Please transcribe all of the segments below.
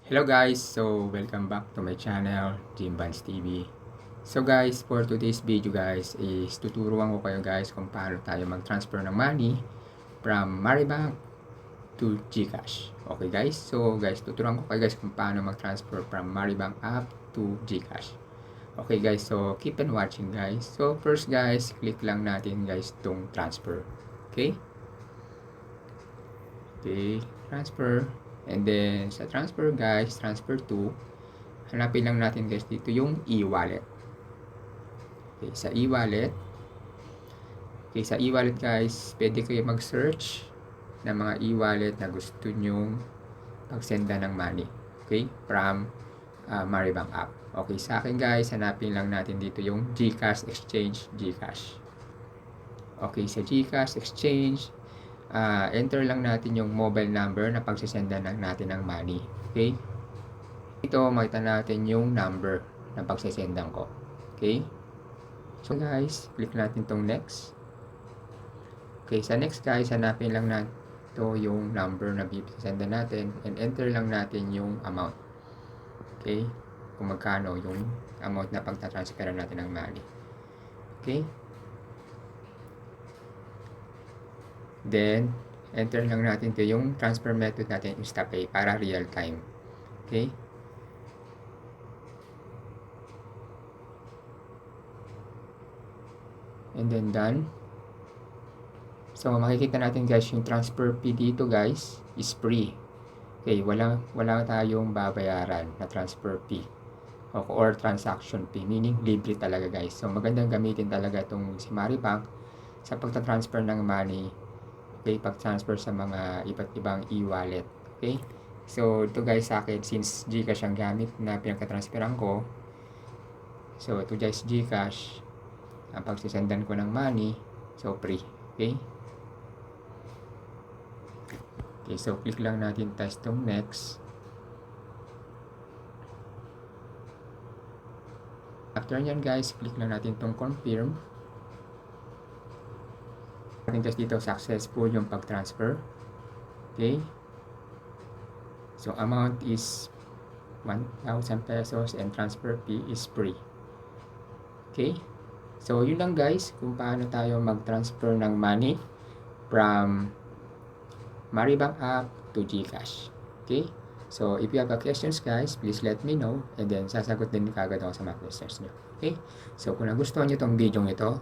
Hello guys, so welcome back to my channel, Jimbans TV. So guys, for today's video guys is tuturuan ko kayo guys kung paano tayo mag-transfer ng money from Maribank to GCash. Okay guys, so guys tuturuan ko kayo guys kung paano mag-transfer from Maribank app to GCash. Okay guys, so keep on watching guys. So first guys, click lang natin guys tong transfer. Okay? Okay, transfer. And then sa transfer guys, transfer to, hanapin lang natin guys dito yung e-wallet. Okay, sa e-wallet. Okay, sa e-wallet guys, pwede kayo mag-search ng mga e-wallet na gusto nyong pagsenda ng money. Okay, from Maribank app. Okay, sa akin guys, hanapin lang natin dito yung GCash Exchange GCash. Okay, sa GCash Exchange, enter lang natin yung mobile number na pagsisenda natin ng money. Okay? Ito, makita natin yung number na pagsisendan ko. Okay? So guys, click natin tong next. Okay, sa next guys, hanapin lang natin yung number na bibisenda natin and enter lang natin yung amount. Okay? Kung magkano yung amount na pagtatransferan natin ng money. Okay? Then, enter lang natin ito yung transfer method natin, InstaPay, para real time. Okay? And then done. So, makikita natin guys, yung transfer fee dito guys is free. Okay, wala tayong babayaran na transfer fee or transaction fee, meaning libre talaga guys. So, magandang gamitin talaga itong si Maribank sa pagta-transfer ng money. Okay, pag-transfer sa mga iba't ibang e-wallet. Okay? So, ito guys sa akin, since GCash ang gamit na pinagka-transferan ko, so, ito guys GCash, ang pagsisendan ko ng money, so, free. Okay? Okay, so, click lang natin test tong next. After nyan guys, click lang natin tong confirm. Natin guys dito successful yung pag-transfer. Okay? So, amount is 1,000 pesos and transfer fee is free. Okay? So, yun lang guys kung paano tayo mag-transfer ng money from Maribank app to GCash. Okay? So, if you have questions guys, please let me know and then sasagot din kagad ako sa mga questions nyo. Okay? So, kung nagustuhan nyo itong video ito,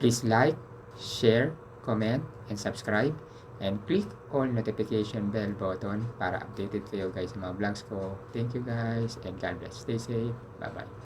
please like, share, comment, and subscribe. And click all notification bell button para updated kayo guys sa mga vlogs ko. Thank you guys and God bless. Stay safe. Bye-bye.